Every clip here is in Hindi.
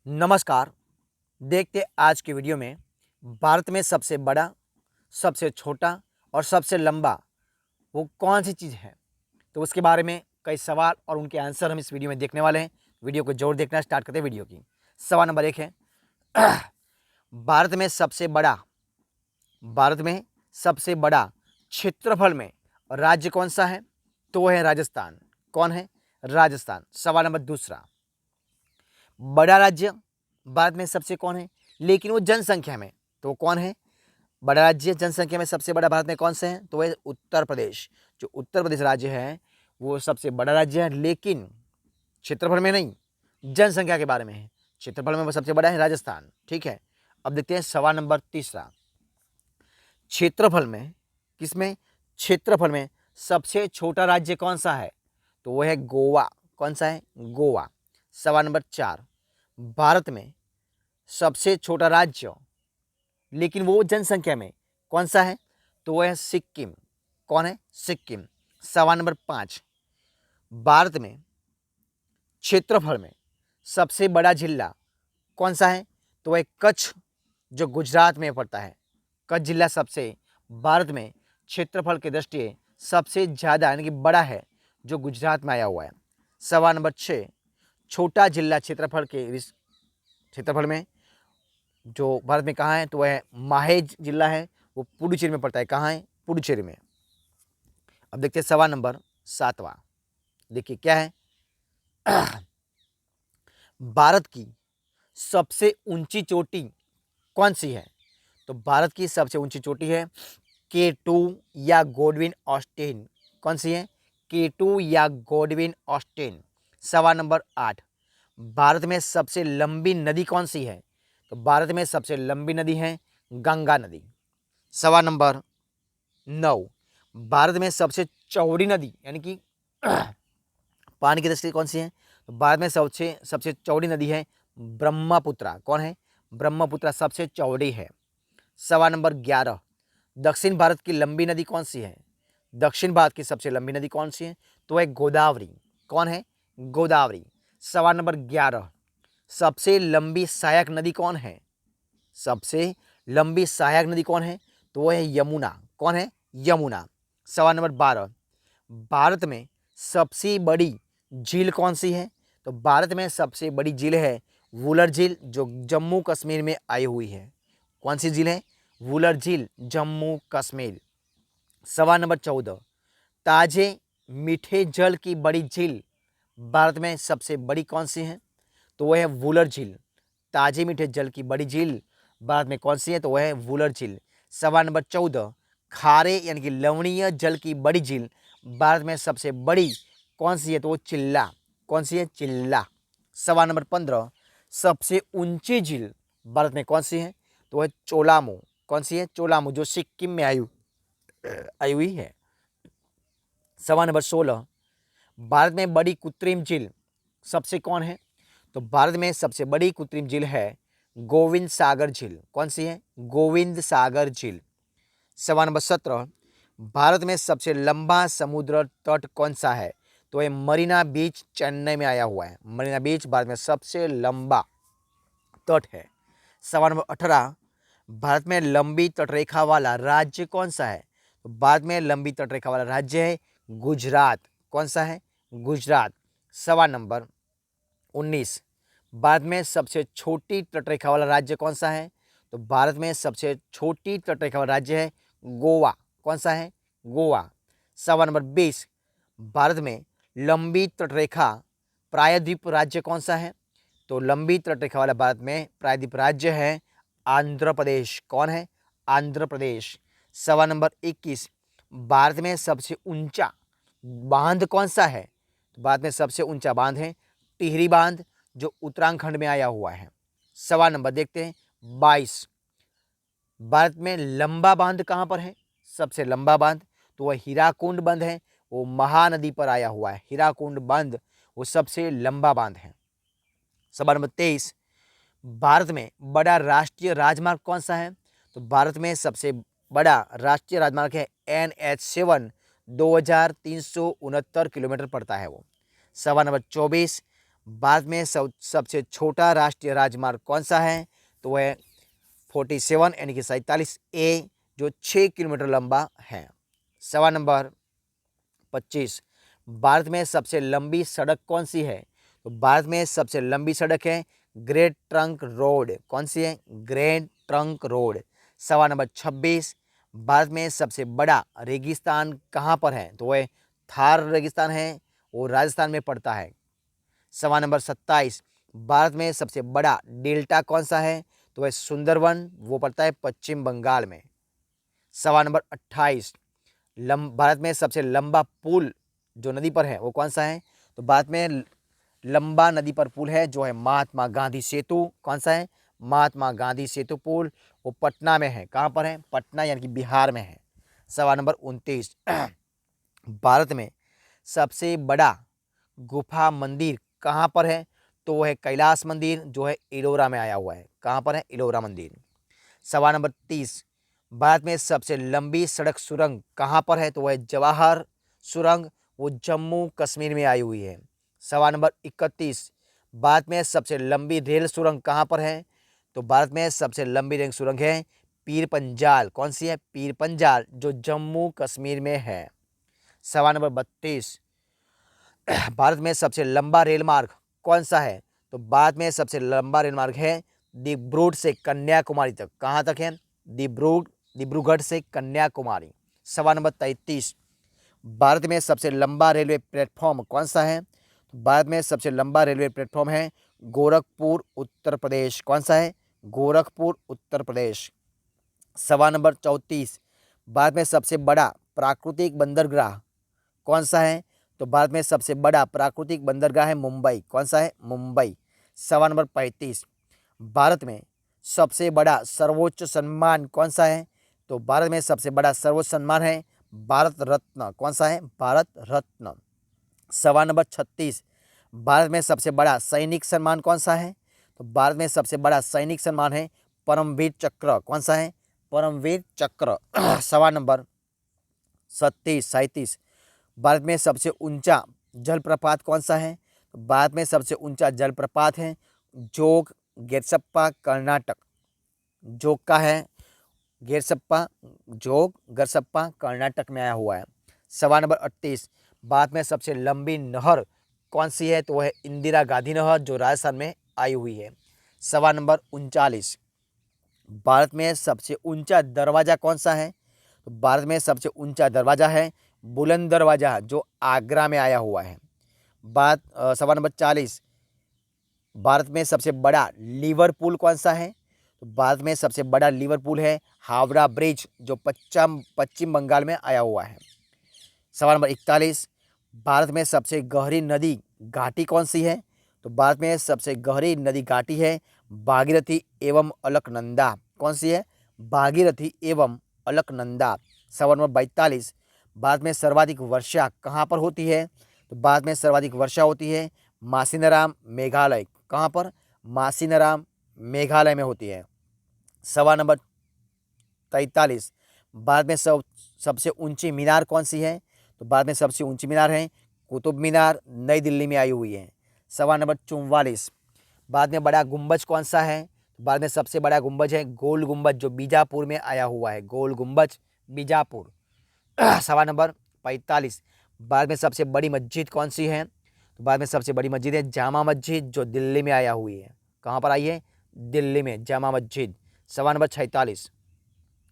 नमस्कार। देखते आज की वीडियो में भारत में सबसे बड़ा, सबसे छोटा और सबसे लंबा वो कौन सी चीज़ है, तो उसके बारे में कई सवाल और उनके आंसर हम इस वीडियो में देखने वाले हैं। वीडियो को जरूर देखना। स्टार्ट करते हैं वीडियो की। सवाल नंबर 1 है भारत में सबसे बड़ा भारत में सबसे बड़ा क्षेत्रफल में राज्य कौन सा है? तो वह है राजस्थान। कौन है? राजस्थान। सवाल नंबर दूसरा, बड़ा राज्य भारत में सबसे कौन है, लेकिन वो जनसंख्या में, तो कौन है? बड़ा राज्य जनसंख्या में सबसे बड़ा भारत में कौन से है? तो वह उत्तर प्रदेश। जो उत्तर प्रदेश राज्य है वो सबसे बड़ा राज्य है, लेकिन क्षेत्रफल में नहीं, जनसंख्या के बारे में है। क्षेत्रफल में वो सबसे बड़ा है राजस्थान। ठीक है। अब देखते हैं सवाल नंबर तीसरा, क्षेत्रफल में, किसमें? क्षेत्रफल में सबसे छोटा राज्य कौन सा है? तो वह है गोवा। कौन सा है? गोवा। सवाल नंबर 4, भारत में सबसे छोटा राज्य लेकिन वो जनसंख्या में कौन सा है? तो वह है सिक्किम। कौन है? सिक्किम। सवाल नंबर 5, भारत में क्षेत्रफल में सबसे बड़ा जिला कौन सा है? तो वह कच्छ, जो गुजरात में पड़ता है। कच्छ जिला सबसे भारत में क्षेत्रफल की दृष्टि सबसे ज़्यादा यानी कि बड़ा है, जो गुजरात में आया हुआ है। सवाल नंबर 6, छोटा जिला क्षेत्रफल में जो भारत में कहाँ है? तो वह माहे जिला है, वो पुडुचेरी में पड़ता है। कहाँ है? पुडुचेरी में। अब देखते हैं सवाल नंबर 7वां। देखिए क्या है भारत की सबसे ऊंची चोटी कौन सी है? तो भारत की सबसे ऊंची चोटी है K2 या गोडविन ऑस्टिन। कौन सी है? K2 या गोडविन ऑस्टिन। सवाल नंबर 8, भारत में सबसे लंबी नदी कौन सी है? तो भारत में सबसे लंबी नदी है गंगा नदी। सवाल नंबर 9, भारत में सबसे चौड़ी नदी यानी कि पानी की दृष्टि कौन सी है? तो भारत में सबसे सबसे चौड़ी नदी है ब्रह्मपुत्रा। कौन है? ब्रह्मपुत्रा सबसे चौड़ी है। सवाल नंबर 11, दक्षिण भारत की लंबी नदी कौन सी है? दक्षिण भारत की सबसे लंबी नदी कौन सी है? तो है गोदावरी। कौन है? गोदावरी। सवाल नंबर 11, सबसे लंबी सहायक नदी कौन है? सबसे लंबी सहायक नदी कौन है? तो वह है यमुना। कौन है? यमुना। सवाल नंबर 12, भारत में सबसे बड़ी झील कौन सी है? तो भारत में सबसे बड़ी झील है वुलर झील, जो जम्मू कश्मीर में आई हुई है। कौन सी झील है? वुलर झील, जम्मू कश्मीर। सवाल नंबर 14, ताजे मीठे जल की बड़ी झील भारत में सबसे बड़ी कौन सी है? तो वह है वुलर झील। ताजे मीठे जल की बड़ी झील भारत में कौन सी है? तो वह है वुलर झील। सवाल नंबर 14, खारे यानी कि लवणीय जल की बड़ी झील भारत में सबसे बड़ी कौन सी है? तो वो चिल्ला। कौन सी है? चिल्ला। सवाल नंबर 15, सबसे ऊंची झील भारत में कौन सी है? तो वह चोलामू। कौन सी है? चोलामू, जो सिक्किम में आई हुई है। सवाल नंबर 16, भारत में बड़ी कृत्रिम झील सबसे कौन है? तो भारत में सबसे बड़ी कृत्रिम झील है गोविंद सागर झील। कौन सी है? गोविंद सागर झील। सवाल नंबर 17, भारत में सबसे लंबा समुद्र तट कौन सा है? तो ये मरीना बीच चेन्नई में आया हुआ है। मरीना बीच भारत में सबसे लंबा तट है। सवाल नंबर 18, भारत में लंबी तटरेखा वाला राज्य कौन सा है? तो भारत में लंबी तटरेखा वाला राज्य है गुजरात। कौन सा है? गुजरात। सवाल नंबर 19, भारत में सबसे छोटी तटरेखा वाला राज्य कौन सा है? तो भारत में सबसे छोटी तटरेखा वाला राज्य है गोवा। कौन सा है? गोवा। सवाल नंबर 20, भारत में लंबी तटरेखा प्रायद्वीप राज्य कौन सा है? तो लंबी तटरेखा वाला भारत में प्रायद्वीप राज्य है आंध्र प्रदेश। कौन है? आंध्र प्रदेश। सवाल नंबर 21, भारत में सबसे ऊंचा बांध कौन सा है? तो भारत में सबसे ऊंचा बांध है टिहरी बांध, जो उत्तराखंड में आया हुआ है। सवाल नंबर देखते हैं 22, भारत में लंबा बांध कहाँ पर है? सबसे लंबा बांध तो वह हीराकुंड बांध है, वो महानदी पर आया हुआ है। हीराकुंड बांध वो सबसे लंबा बांध है। सवाल नंबर 23, भारत में बड़ा राष्ट्रीय राजमार्ग कौन सा है? तो भारत में सबसे बड़ा राष्ट्रीय राजमार्ग है NH7, 2369 किलोमीटर पड़ता है वो। सवाल नंबर 24, भारत में सबसे छोटा राष्ट्रीय राजमार्ग कौन सा है? तो वह 47 यानी कि 47A जो 6 किलोमीटर लंबा है। सवाल नंबर 25, भारत में सबसे लंबी सड़क कौन सी है? तो भारत में सबसे लंबी सड़क है ग्रेट ट्रंक रोड। कौन सी है? Great trunk road. सवाल नंबर 26, भारत में सबसे बड़ा रेगिस्तान कहाँ पर है? तो वह थार रेगिस्तान है, वो राजस्थान में पड़ता है। सवाल नंबर 27, भारत में सबसे बड़ा डेल्टा कौन सा है? तो वह सुंदरवन, वो पड़ता है पश्चिम बंगाल में। सवाल नंबर 28, भारत में सबसे लंबा पुल जो नदी पर है वो कौन सा है? तो भारत में लंबा नदी पर पुल है जो है महात्मा गांधी सेतु। कौन सा है? महात्मा गांधी सेतु पुल, वो पटना में है। कहाँ पर है? पटना यानी कि बिहार में है। सवाल नंबर 29, भारत में सबसे बड़ा गुफा मंदिर कहाँ पर है? तो वह है कैलाश मंदिर जो है इलोरा में आया हुआ है। कहाँ पर है? इलोरा मंदिर। सवाल नंबर 30, भारत में सबसे लंबी सड़क सुरंग कहाँ पर है? तो वह जवाहर सुरंग, वो जम्मू कश्मीर में आई हुई है। सवाल नंबर 31, भारत में सबसे लंबी रेल सुरंग कहाँ पर है? तो भारत में सबसे लंबी रेल सुरंग है पीर पंजाल। कौन सी है? पीर पंजाल जो जम्मू कश्मीर में है। सवाल नंबर 32, भारत में सबसे लंबा रेल मार्ग कौन सा है? तो भारत में सबसे लंबा रेल मार्ग है डिब्रूगढ़ से कन्याकुमारी तक। कहाँ तक है? डिब्रूगढ़ से कन्याकुमारी। सवाल नंबर 33, भारत में सबसे लंबा रेलवे प्लेटफॉर्म कौन सा है? तो भारत में सबसे लंबा रेलवे प्लेटफॉर्म है गोरखपुर उत्तर प्रदेश। कौन सा है? गोरखपुर उत्तर प्रदेश। सवाल नंबर 34, भारत में सबसे बड़ा प्राकृतिक बंदरगाह कौन सा है? तो भारत में सबसे बड़ा प्राकृतिक बंदरगाह है मुंबई। कौन सा है? मुंबई। सवाल नंबर 35, भारत में सबसे बड़ा सर्वोच्च सम्मान कौन सा है? तो भारत में सबसे बड़ा सर्वोच्च सम्मान है भारत रत्न। कौन सा है? भारत रत्न। सवाल नंबर 36, भारत में सबसे बड़ा सैनिक सम्मान कौन सा है? तो भारत में सबसे बड़ा सैनिक सम्मान है परमवीर चक्र। कौन सा है? परमवीर चक्र। सवाल नंबर 37, भारत में सबसे ऊंचा जलप्रपात कौन सा है? तो भारत में सबसे ऊंचा जलप्रपात है जोग गेरसप्पा कर्नाटक। जोग का है गेरसप्पा, जोग गरसप्पा कर्नाटक में आया हुआ है। सवाल नंबर 38, भारत में सबसे लंबी नहर कौन सी है? तो वह है इंदिरा गांधी नहर जो राजस्थान में आई हुई है। सवाल नंबर 39, भारत में सबसे ऊंचा दरवाजा कौन सा है? तो भारत में सबसे ऊंचा दरवाजा है बुलंद दरवाजा जो आगरा में आया हुआ है। सवाल नंबर 40, भारत में सबसे बड़ा लिवरपूल कौन सा है? तो भारत में सबसे बड़ा लिवरपूल है हावड़ा ब्रिज जो पश्चिम बंगाल में आया हुआ है। सवाल नंबर 41, भारत में सबसे गहरी नदी घाटी कौन सी है? तो भारत में सबसे गहरी नदी घाटी है भागीरथी एवं अलकनंदा। कौन सी है? भागीरथी एवं अलकनंदा। सवाल नंबर 42, भारत में सर्वाधिक वर्षा कहाँ पर होती है? तो भारत में सर्वाधिक वर्षा होती है मासिनराम मेघालय। कहाँ पर? मासिनराम मेघालय में होती है। सवाल नंबर 43, भारत में सबसे ऊंची मीनार कौन सी है? तो भारत में सबसे ऊंची मीनार है कुतुब मीनार, नई दिल्ली में आई हुई है। सवाल नंबर 44, भारत में बड़ा गुंबज कौन सा है? तो भारत में सबसे बड़ा गुंबज है गोल गुंबज जो बीजापुर में आया हुआ है, गोल गुंबज बीजापुर। सवाल नंबर 45, भारत में सबसे बड़ी मस्जिद कौन सी है? तो भारत में सबसे बड़ी मस्जिद है जामा मस्जिद जो दिल्ली में आया हुई है। कहाँ पर आई है? दिल्ली में जामा मस्जिद। सवाल नंबर 46,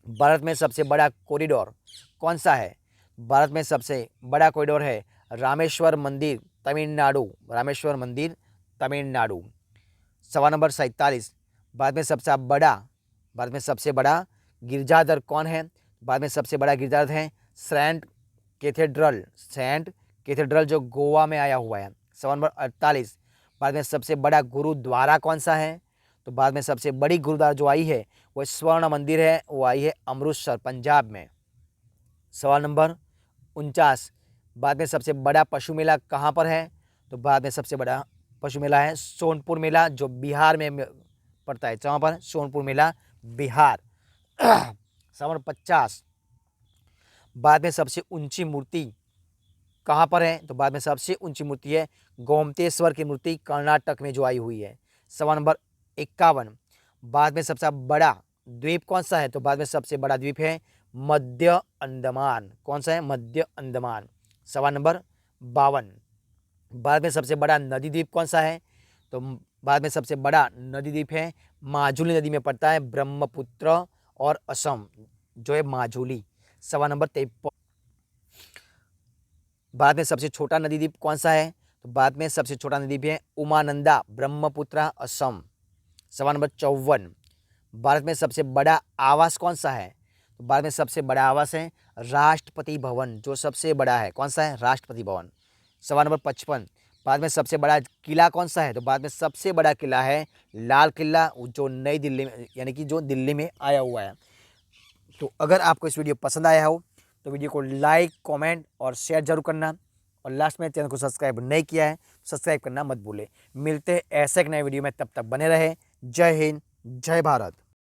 भारत में सबसे बड़ा कॉरिडोर कौन सा है? भारत में सबसे बड़ा कॉरिडोर है रामेश्वर मंदिर तमिलनाडु, रामेश्वर मंदिर तमिलनाडु। सवाल नंबर 47, भारत में सबसे बड़ा गिरजाघर कौन है? भारत में सबसे बड़ा गिरजाघर है सेंट कैथेड्रल जो गोवा में आया हुआ है। सवाल नंबर 48, भारत में सबसे बड़ा गुरुद्वारा कौन सा है? तो भारत में सबसे बड़ी गुरुद्वारा जो आई है वो स्वर्ण मंदिर है, वो आई है अमृतसर पंजाब में। सवाल नंबर 49, भारत में सबसे बड़ा पशु मेला कहाँ पर है? तो भारत में सबसे बड़ा पशु मेला है सोनपुर मेला जो बिहार में पड़ता है। जहाँ पर? सोनपुर मेला बिहार। सवाल 50, भारत में सबसे ऊंची मूर्ति कहाँ पर है? तो भारत में सबसे ऊंची मूर्ति है गोमतेश्वर की मूर्ति कर्नाटक में जो आई हुई है। सवाल नंबर 51, भारत में सबसे बड़ा द्वीप कौन सा है? तो भारत में सबसे बड़ा द्वीप है मध्य अंडमान। कौन सा है? मध्य अंडमान। सवाल नंबर 52, भारत में सबसे बड़ा नदी द्वीप कौन सा है? तो भारत में सबसे बड़ा नदी द्वीप है माजुली नदी में पड़ता है ब्रह्मपुत्र और असम जो है माजुली। सवाल नंबर 53, भारत में सबसे छोटा नदी द्वीप कौन सा है? तो भारत में सबसे छोटा नदी द्वीप है उमानंदा ब्रह्मपुत्र असम। सवाल नंबर 54, भारत में सबसे बड़ा आवास कौन सा है? तो भारत में सबसे बड़ा आवास है राष्ट्रपति भवन जो सबसे बड़ा है। कौन सा है? राष्ट्रपति भवन। सवाल नंबर 55, भारत में सबसे बड़ा किला कौन सा है? तो भारत में सबसे बड़ा किला है लाल किला जो नई दिल्ली में यानी कि जो दिल्ली में आया हुआ है। तो अगर आपको इस वीडियो पसंद आया हो तो वीडियो को लाइक, कमेंट और शेयर जरूर करना, और लास्ट में चैनल को सब्सक्राइब नहीं किया है सब्सक्राइब करना मत भूलें। मिलते हैं ऐसे एक नए वीडियो में, तब तक बने रहे। जय हिंद, जय भारत।